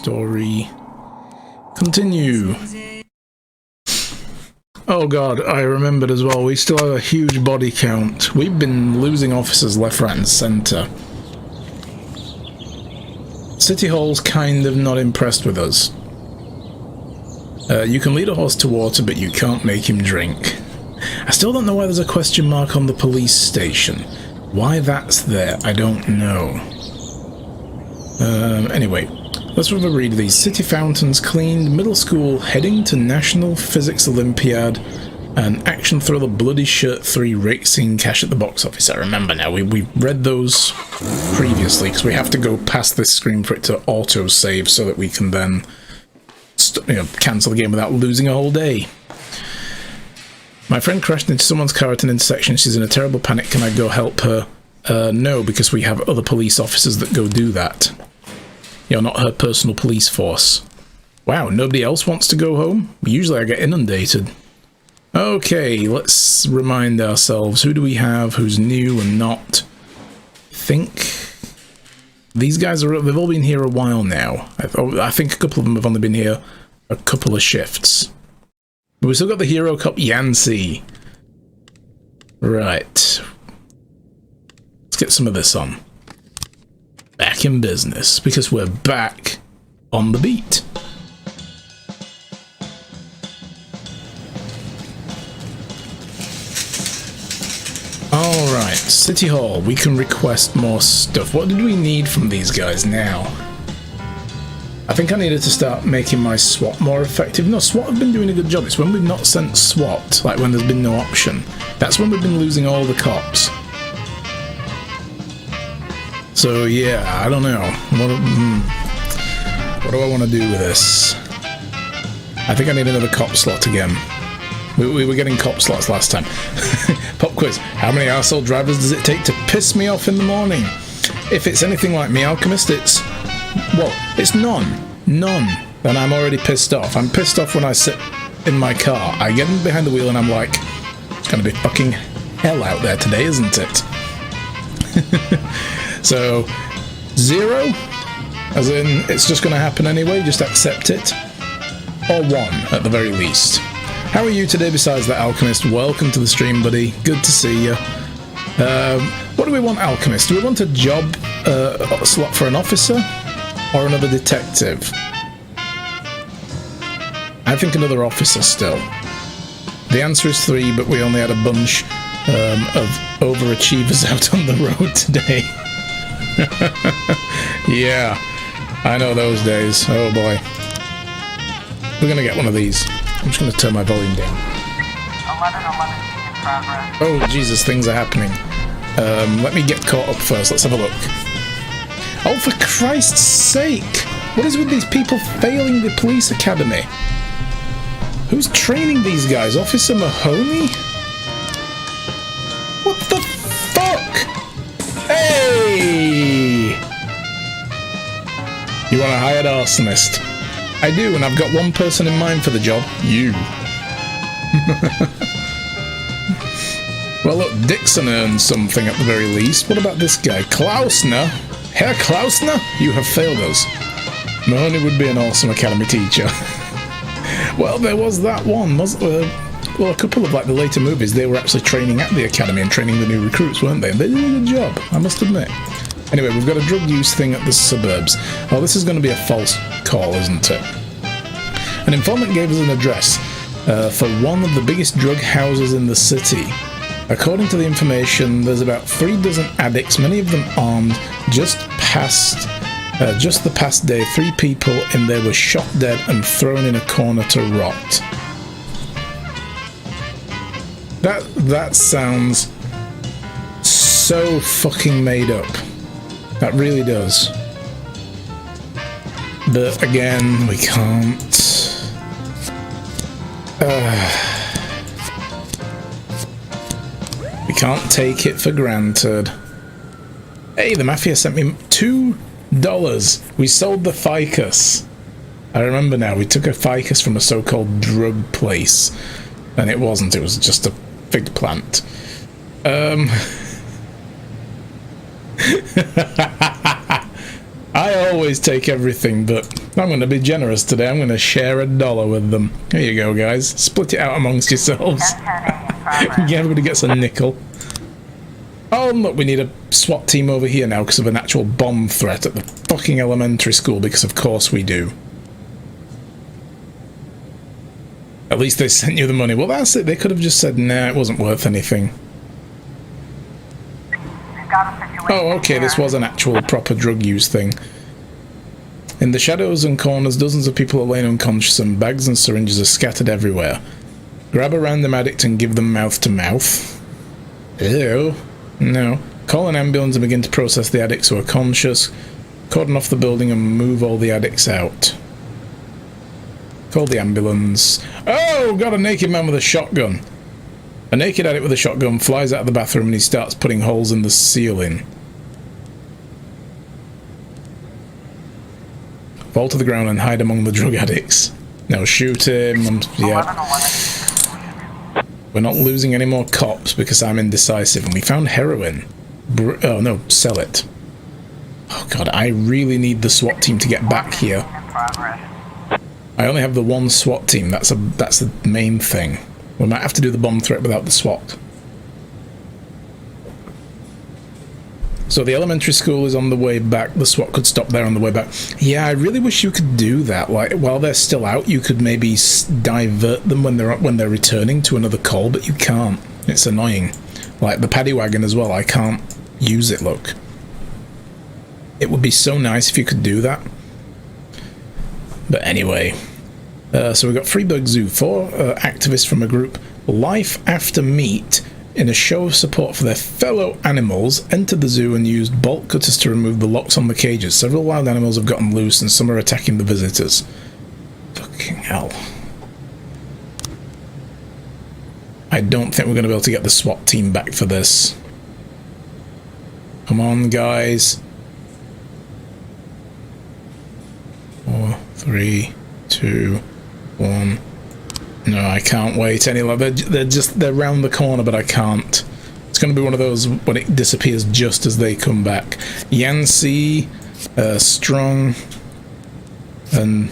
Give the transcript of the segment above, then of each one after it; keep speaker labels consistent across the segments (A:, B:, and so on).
A: Story. Continue. Oh god, I remembered as well, we still have a huge body count. We've been losing officers left, right and centre. City Hall's kind of not impressed with us. You can lead a horse to water, but you can't make him drink. I still don't know why there's a question mark on the police station. Why that's there, I don't know. Anyway, let's have a read of these. City fountains cleaned, middle school heading to National Physics Olympiad, and action thriller Bloody Shirt 3 racing cash at the box office. I remember now, we read those previously, because we have to go past this screen for it to auto-save so that we can then cancel the game without losing a whole day. My friend crashed into someone's car at an intersection. She's in a terrible panic. Can I go help her? No, because we have other police officers that go do that. You're not her personal police force. Wow, nobody else wants to go home? Usually I get inundated. Okay, let's remind ourselves. Who do we have who's new and not? I think these guys they've all been here a while now. I think a couple of them have only been here a couple of shifts. But we still got the hero cop Yancy. Right. Let's get some of this on. Back in business, because we're back on the beat. Alright, City Hall, we can request more stuff. What did we need from these guys now? I think I needed to start making my SWAT more effective. No, SWAT have been doing a good job. It's when we've not sent SWAT, like when there's been no option. That's when we've been losing all the cops. So yeah, I don't know. What do I want to do with this? I think I need another cop slot again. We were getting cop slots last time. Pop quiz. How many arsehole drivers does it take to piss me off in the morning? If it's anything like me, Alchemist, it's none. None. Then I'm already pissed off. I'm pissed off when I sit in my car. I get in behind the wheel and I'm like, it's gonna be fucking hell out there today, isn't it? So, 0, as in it's just gonna happen anyway, just accept it. Or 1, at the very least. How are you today besides that, Alchemist? Welcome to the stream, buddy. Good to see you. What do we want, Alchemist? Do we want a job slot for an officer? Or another detective? I think another officer still. The answer is 3, but we only had a bunch of overachievers out on the road today. Yeah, I know those days. Oh boy. We're gonna get one of these. I'm just gonna turn my volume down.
B: 1111 in progress.
A: Oh Jesus, things are happening. Let me get caught up first. Let's have a look. Oh, for Christ's sake! What is with these people failing the police academy? Who's training these guys? Officer Mahoney? What the fuck? Hey! You want a hired arsonist? I do, and I've got one person in mind for the job. You. Well, look, Dixon earned something at the very least. What about this guy? Klausner? Herr Klausner? You have failed us. Mahoney would be an awesome academy teacher. Well, there was that one, wasn't there? Well, a couple of like the later movies, they were actually training at the academy and training the new recruits, weren't they? And they did a good job, I must admit. Anyway, we've got a drug use thing at the suburbs. Oh, this is going to be a false call, isn't it? An informant gave us an address for one of the biggest drug houses in the city. According to the information, there's about 3 dozen addicts, many of them armed. Just the past day, 3 people in there were shot dead and thrown in a corner to rot. That sounds so fucking made up. That really does. But again, we can't. We can't take it for granted. Hey, the Mafia sent me $2. We sold the ficus. I remember now, we took a ficus from a so-called drug place. And it wasn't, it was just a fig plant. I always take everything, but I'm going to be generous today. I'm going to share $1 with them. Here you go, guys. Split it out amongst yourselves.
B: 10-10A in progress.
A: Everybody gets a nickel. Oh, look, we need a SWAT team over here now because of an actual bomb threat at the fucking elementary school, because of course we do. At least they sent you the money. Well, that's it. They could have just said, nah, it wasn't worth anything.
B: We've got a situation
A: Oh, okay, this
B: here.
A: was an actual proper drug use thing. In the shadows and corners, dozens of people are laying unconscious and bags and syringes are scattered everywhere. Grab a random addict and give them mouth to mouth. Ew. No. Call an ambulance and begin to process the addicts who are conscious. Cordon off the building and move all the addicts out. Call the ambulance. Oh, got a naked man with a shotgun. A naked addict with a shotgun flies out of the bathroom and he starts putting holes in the ceiling. Fall to the ground and hide among the drug addicts. Now shoot him. Yeah.
B: 11-11.
A: We're not losing any more cops because I'm indecisive. And we found heroin. Oh no, sell it. Oh god, I really need the SWAT team to get back here.
B: In progress.
A: I only have the one SWAT team. That's the main thing. We might have to do the bomb threat without the SWAT. So the elementary school is on the way back. The SWAT could stop there on the way back. Yeah, I really wish you could do that. Like while they're still out, you could maybe divert them when they're returning to another call, but you can't. It's annoying. Like the paddy wagon as well. I can't use it. Look. It would be so nice if you could do that. But anyway, so we've got Freeburg Zoo, 4 activists from a group, Life After Meat, in a show of support for their fellow animals, entered the zoo and used bolt cutters to remove the locks on the cages. Several wild animals have gotten loose and some are attacking the visitors. Fucking hell. I don't think we're going to be able to get the SWAT team back for this. Come on, guys. 4, 3, 2, 1. No, I can't wait any longer. They're round the corner, but I can't. It's going to be one of those when it disappears just as they come back. Yancey, Strong, and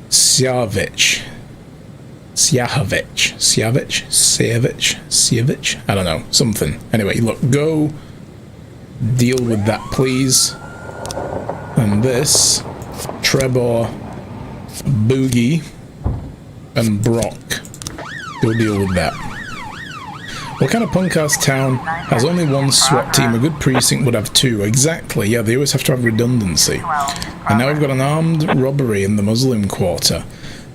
A: Siavich. I don't know, something. Anyway, look, go deal with that, please. And this, Trebor, Boogie, and Brock, go deal with that. What kind of punk-ass town has only one SWAT team? A good precinct would have 2. Exactly, yeah, they always have to have redundancy. And now we've got an armed robbery in the Muslim quarter.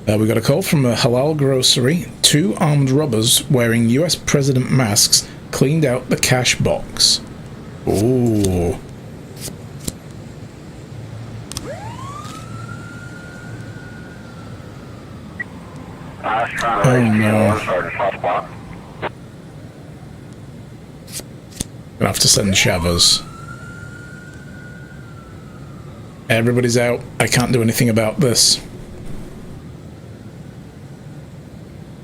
A: We got a call from a halal grocery. 2 armed robbers wearing US president masks cleaned out the cash box. Ooh. Oh no. Gonna have to send Shavers. Everybody's out. I can't do anything about this.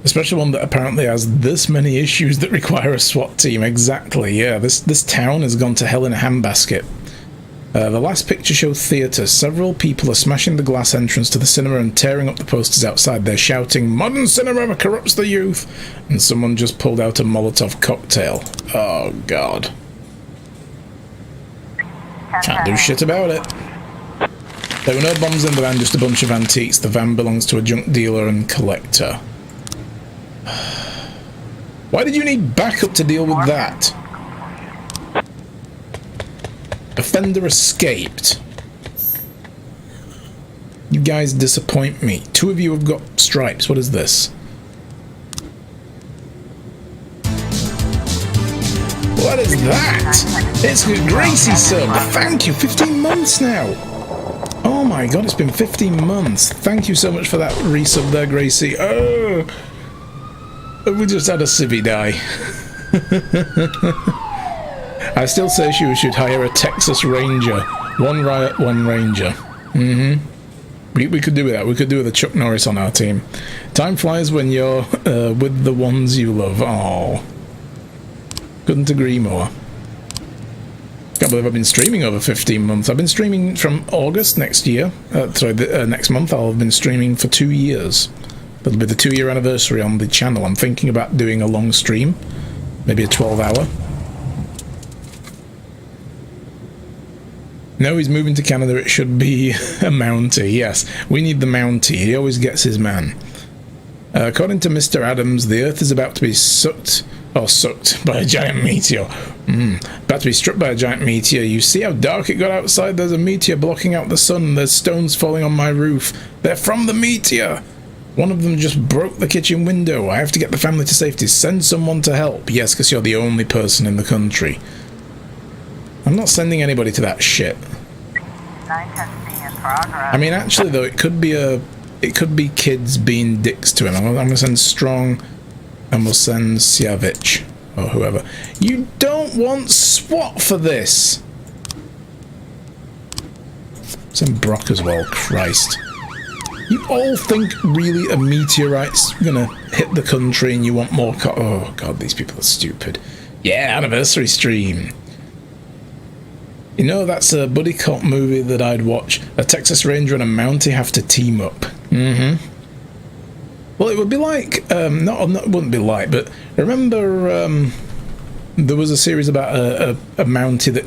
A: Especially one that apparently has this many issues that require a SWAT team. Exactly, yeah. This town has gone to hell in a handbasket. The last picture show theatre. Several people are smashing the glass entrance to the cinema and tearing up the posters outside. They're shouting, "Modern cinema corrupts the youth!" And someone just pulled out a Molotov cocktail. Oh, God. Can't do shit about it. There were no bombs in the van, just a bunch of antiques. The van belongs to a junk dealer and collector. Why did you need backup to deal with that? Offender escaped. You guys disappoint me. 2 of you have got stripes. What is this? What is that? It's a Gracie sub. Thank you. 15 months now. Oh my god, it's been 15 months. Thank you so much for that resub there, Gracie. Oh, we just had a civvy die. I still say she should hire a Texas Ranger. 1 riot, 1 ranger. We could do that. We could do with a Chuck Norris on our team. Time flies when you're with the ones you love. Oh, couldn't agree more. Can't believe I've been streaming over 15 months. I've been streaming from August next year. Next month I'll have been streaming for 2 years. It'll be the 2-year anniversary on the channel. I'm thinking about doing a long stream, maybe a 12-hour. No, he's moving to Canada. It should be a Mountie. Yes, we need the Mountie. He always gets his man. According to Mr. Adams, the Earth is about to be sucked by a giant meteor. About to be struck by a giant meteor. You see how dark it got outside? There's a meteor blocking out the sun. There's stones falling on my roof. They're from the meteor. One of them just broke the kitchen window. I have to get the family to safety. Send someone to help. Yes, because you're the only person in the country. I'm not sending anybody to that shit.
B: 910C in progress.
A: I mean, actually, though, it could be kids being dicks to him. I'm going to send Strong, and we'll send Siavich, or whoever. You don't want SWAT for this! Send Brock as well, Christ. You all think really a meteorite's gonna hit the country and you want more oh god, these people are stupid. Yeah, anniversary stream. You know, that's a buddy cop movie that I'd watch. A Texas Ranger and a Mountie have to team up. Well, it would be like, it wouldn't be like, but remember there was a series about a Mountie that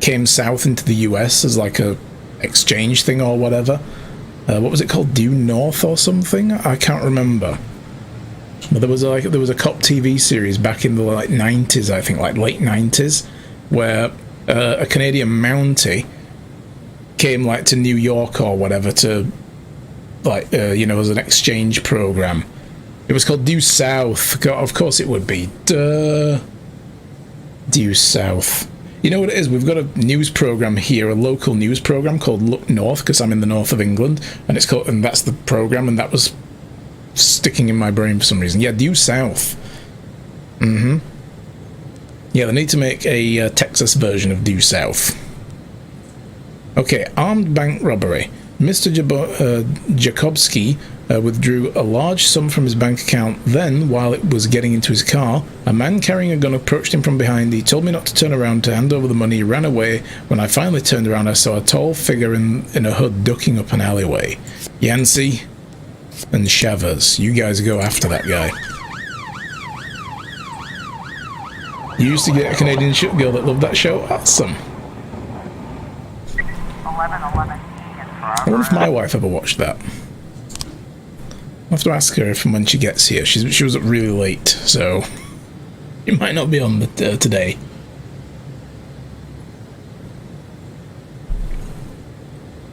A: came south into the US as like a exchange thing or whatever. What was it called? Due North or something? I can't remember. But there was a cop TV series back in the like 90s, I think, like late 90s, where a Canadian Mountie came like to New York or whatever to like as an exchange program. It was called Due South. God, of course it would be. Duh. Due South. You know what it is? We've got a news program here, a local news program called Look North, because I'm in the north of England, and that's the program, and that was sticking in my brain for some reason. Yeah, Due South. Yeah, they need to make a Texas version of Due South. Okay, armed bank robbery. Mr. Jakobski withdrew a large sum from his bank account. Then, while it was getting into his car, a man carrying a gun approached him from behind. He told me not to turn around to hand over the money. He ran away. When I finally turned around, I saw a tall figure in a hood ducking up an alleyway. Yancey and Shavers, you guys go after that guy. You used to get a Canadian ship girl that loved that show? Awesome.
B: 1111E in
A: I wonder if my wife ever watched that. I'll have to ask her if when she gets here. She was up really late, so it might not be on today.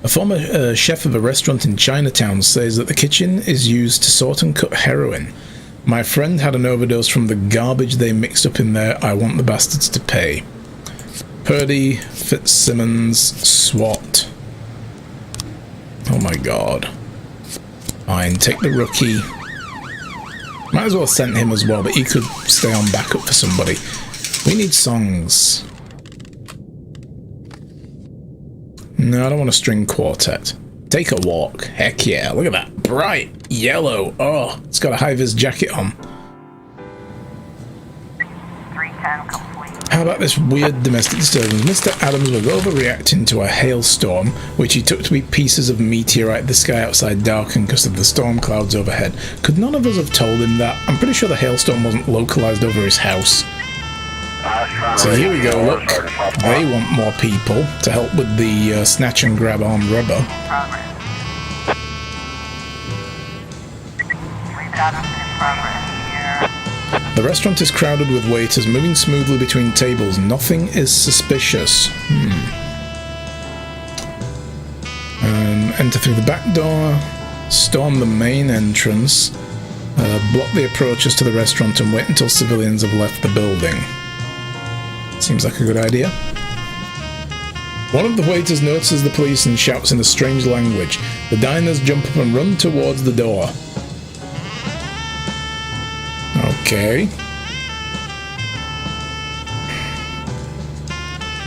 A: A former chef of a restaurant in Chinatown says that the kitchen is used to sort and cut heroin. My friend had an overdose from the garbage they mixed up in there. I want the bastards to pay. Purdy, Fitzsimmons, SWAT. Oh my god. Fine, take the rookie. Might as well send him as well, but he could stay on backup for somebody. We need songs. No, I don't want a string quartet. Take a walk. Heck yeah, look at that. Bright yellow. Oh, it's got a high-vis jacket on.
B: 310 complete.
A: How about this weird domestic disturbance? Mr. Adams was overreacting to a hailstorm, which he took to be pieces of meteorite. The sky outside darkened because of the storm clouds overhead. Could none of us have told him that? I'm pretty sure the hailstorm wasn't localized over his house. So here we go, look. They want more people to help with the snatch and grab armed robber.
B: Progress. We've got us in progress here.
A: The restaurant is crowded with waiters moving smoothly between tables. Nothing is suspicious. Enter through the back door, storm the main entrance, block the approaches to the restaurant and wait until civilians have left the building. Seems like a good idea. One of the waiters notices the police and shouts in a strange language. The diners jump up and run towards the door. Okay.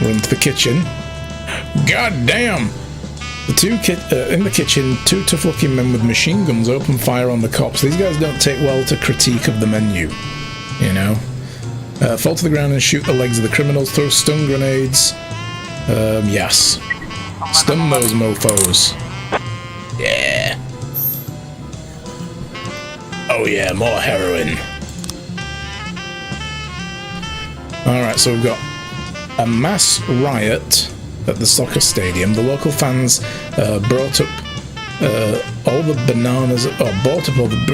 A: Run to the kitchen. God damn! In the kitchen, two tough-looking men with machine guns open fire on the cops. These guys don't take well to critique of the menu, you know. Fall to the ground and shoot the legs of the criminals, throw stun grenades. Yes. Stun those mofos. Yeah. Oh yeah, more heroin. Alright, so we've got a mass riot at the soccer stadium. The local fans brought up all the bananas, or bought up all the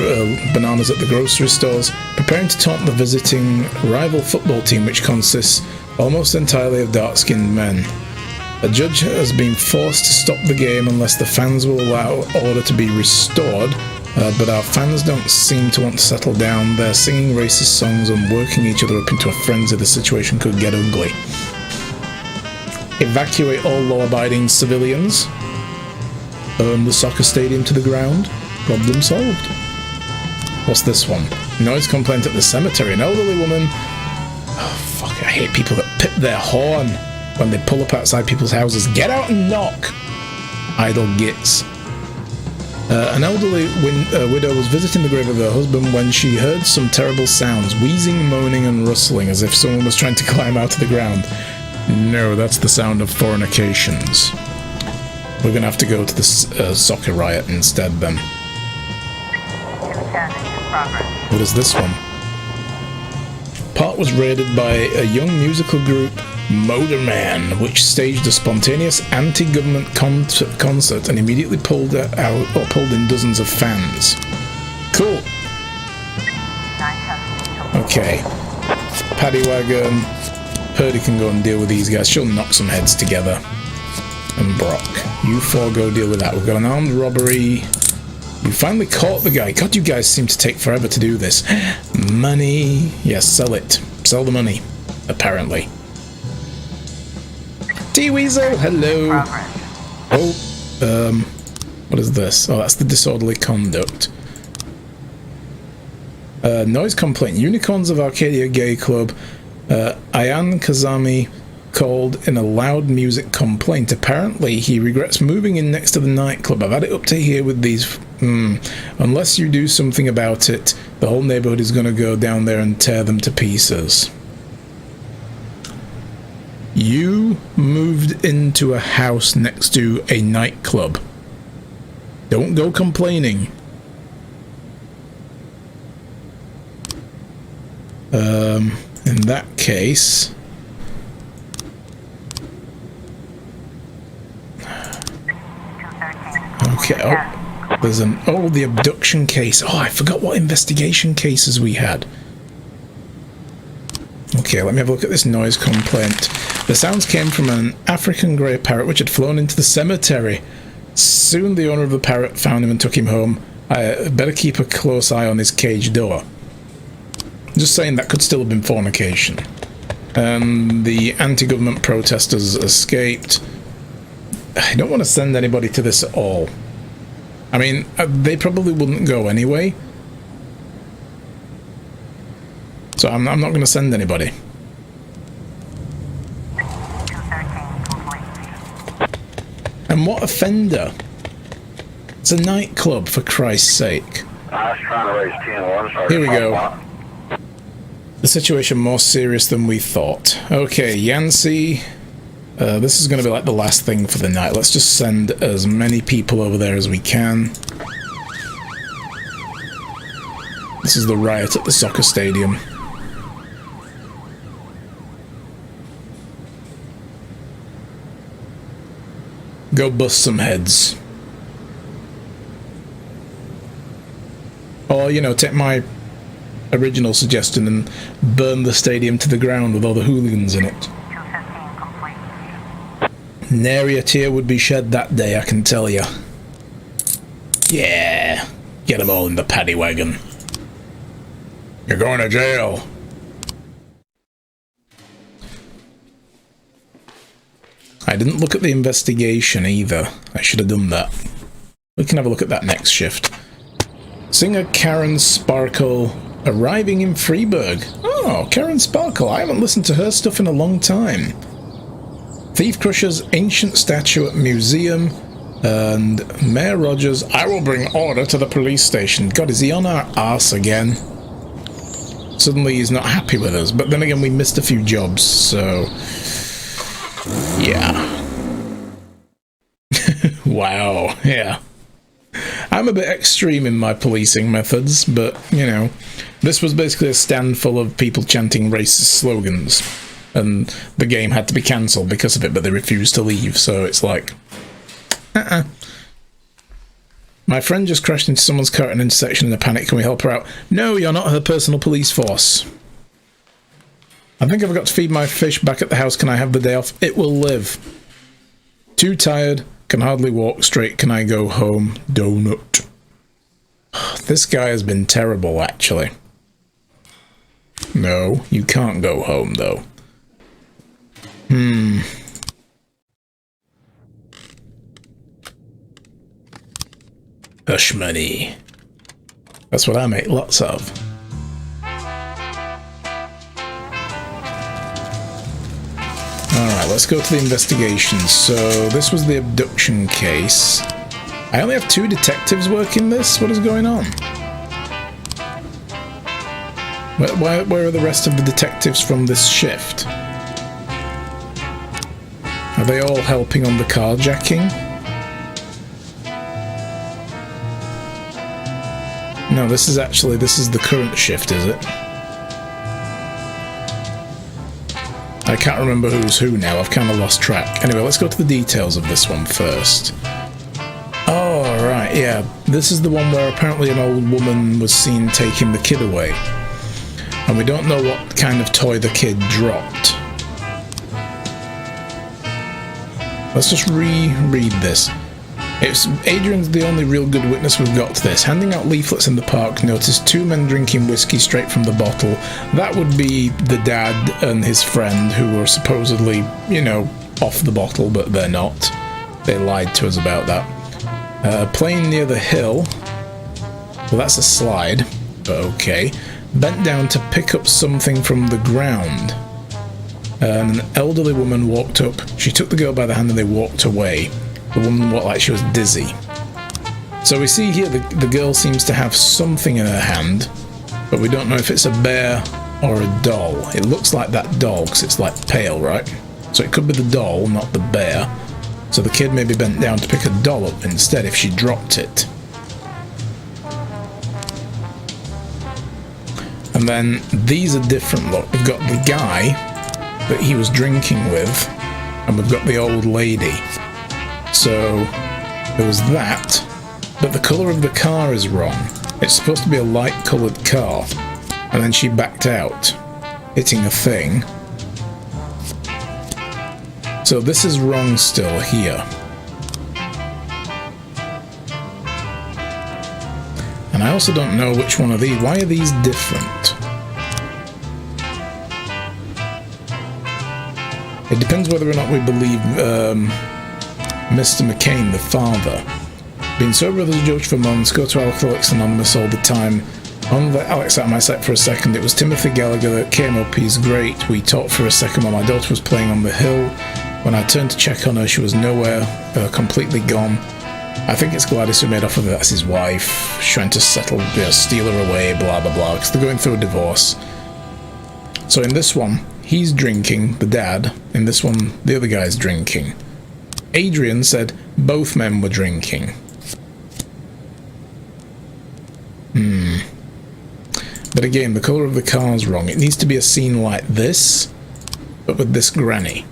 A: bananas at the grocery stores, preparing to taunt the visiting rival football team, which consists almost entirely of dark-skinned men. A judge has been forced to stop the game unless the fans will allow order to be restored, but our fans don't seem to want to settle down. They're singing racist songs and working each other up into a frenzy. The situation could get ugly. Evacuate all law-abiding civilians. Burn the soccer stadium to the ground. Problem solved. What's this one? Noise complaint at the cemetery. An elderly woman... Oh, fuck, I hate people that pip their horn when they pull up outside people's houses. Get out and knock! Idle gits. An elderly widow was visiting the grave of her husband when she heard some terrible sounds, wheezing, moaning, and rustling, as if someone was trying to climb out of the ground. No, that's the sound of fornications. We're gonna have to go to the soccer riot instead, then.
B: 210 in progress.
A: What is this one? Park was raided by a young musical group, Motorman, which staged a spontaneous anti-government concert and immediately pulled in dozens of fans. Cool.
B: 910
A: Okay. Paddy Wagon. Purdy can go and deal with these guys. She'll knock some heads together. And Brock, you four go deal with that. We've got an armed robbery. You finally caught the guy. God, you guys seem to take forever to do this. Money. Yes, sell it. Sell the money. Apparently. T-Weasel, hello.
B: progress.
A: Oh, what is this? Oh, that's the disorderly conduct. Noise complaint. Unicorns of Arcadia Gay Club. Ayan Kazami called in a loud music complaint. Apparently, he regrets moving in next to the nightclub. I've had it up to here with these... Unless you do something about it, the whole neighborhood is going to go down there and tear them to pieces. You moved into a house next to a nightclub. Don't go complaining. In that case... Okay, oh, there's an... Oh, the abduction case. Oh, I forgot what investigation cases we had. Okay, let me have a look at this noise complaint. The sounds came from an African grey parrot which had flown into the cemetery. Soon the owner of the parrot found him and took him home. I better keep a close eye on his cage door. Just saying, that could still have been fornication. And the anti-government protesters escaped. I don't want to send anybody to this at all. I mean, they probably wouldn't go anyway. So I'm not going to send anybody.
B: 213 complete.
A: And what offender? It's a nightclub, for Christ's sake.
C: I was trying to raise 10-1.
A: Here we go. The situation more serious than we thought. Okay, Yancy. This is going to be like the last thing for the night. Let's just send as many people over there as we can. This is the riot at the soccer stadium. Go bust some heads. Or, you know, take my original suggestion and burn the stadium to the ground with all the hooligans in it.
B: 215 complete.
A: Nary a tear would be shed that day, I can tell you. Yeah, get them all in the paddy wagon. You're going to jail. I didn't look at the investigation either. I should have done that. We can have a look at that next shift. Singer Karen Sparkle arriving in Freeburg. Oh, Karen Sparkle. I haven't listened to her stuff in a long time. Thief Crusher's ancient statue at museum. And Mayor Rogers, I will bring order to the police station. God, is he on our arse again? Suddenly he's not happy with us. But then again, we missed a few jobs, so... Yeah. Wow, yeah. I'm a bit extreme in my policing methods, but, you know, this was basically a stand full of people chanting racist slogans, and the game had to be cancelled because of it, but they refused to leave, so it's like... My friend just crashed into someone's car at an intersection in a panic. Can we help her out? No, you're not her personal police force. I think I've got to feed my fish back at the house. Can I have the day off? It will live. Too tired. Can hardly walk straight. Can I go home? Donut. This guy has been terrible, actually. No, you can't go home, though. Hush money. That's what I make lots of. Alright, let's go to the investigation. So, this was the abduction case. I only have 2 detectives working this? What is going on? Where are the rest of the detectives from this shift? Are they all helping on the carjacking? No, this is the current shift, is it? I can't remember who's who now, I've kind of lost track. Anyway, let's go to the details of this one first. Oh, right, yeah. This is the one where apparently an old woman was seen taking the kid away. And we don't know what kind of toy the kid dropped. Let's just reread this. Adrian's the only real good witness we've got to this. Handing out leaflets in the park, noticed 2 men drinking whiskey straight from the bottle. That would be the dad and his friend who were supposedly, you know, off the bottle, but they're not. They lied to us about that. Playing near the hill. Well, that's a slide, but okay. Bent down to pick up something from the ground. An elderly woman walked up. She took the girl by the hand and they walked away. The woman looked like she was dizzy. So we see here the girl seems to have something in her hand, but we don't know if it's a bear or a doll. It looks like that doll because it's like pale, right? So it could be the doll, not the bear. So the kid maybe bent down to pick a doll up instead if she dropped it. And then these are different. Look, we've got the guy that he was drinking with, and we've got the old lady. So there was that, but the colour of the car is wrong. It's supposed to be a light coloured car, and then she backed out, hitting a thing. So this is wrong still here. And I also don't know which one of these. Why are these different? It depends whether or not we believe Mr. McCain, the father. Been sober as a judge for months, go to Alcoholics Anonymous all the time. On the Alex out of my sight for a second, it was Timothy Gallagher that came up, he's great. We talked for a second while my daughter was playing on the hill. When I turned to check on her, she was nowhere, completely gone. I think it's Gladys who made off with her, that's his wife, trying to settle, steal her away, blah blah blah, because they're going through a divorce. So in this one, he's drinking, the dad. In this one, the other guy's drinking. Adrian said both men were drinking. But again, the colour of the car's wrong. It needs to be a scene like this, but with this granny.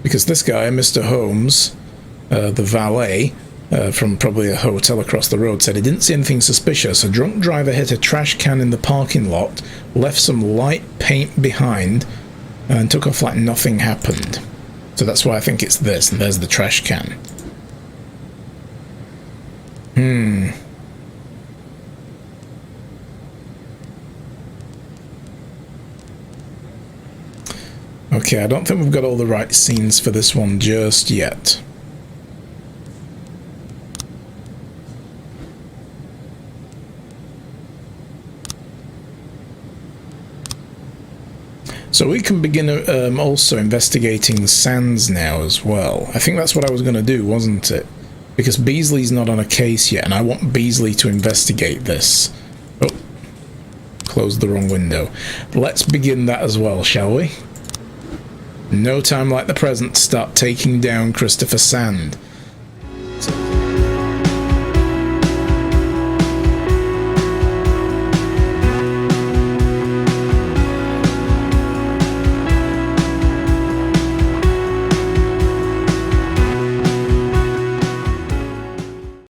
A: Because this guy, Mr. Holmes, the valet, from probably a hotel across the road, said he didn't see anything suspicious. A drunk driver hit a trash can in the parking lot, left some light paint behind, and took off like nothing happened. So that's why I think it's this, and there's the trash can. Okay, I don't think we've got all the right scenes for this one just yet. So we can begin also investigating Sands now as well. I think that's what I was going to do, wasn't it? Because Beasley's not on a case yet, and I want Beasley to investigate this. Oh, closed the wrong window. Let's begin that as well, shall we? No time like the present to start taking down Christopher Sand.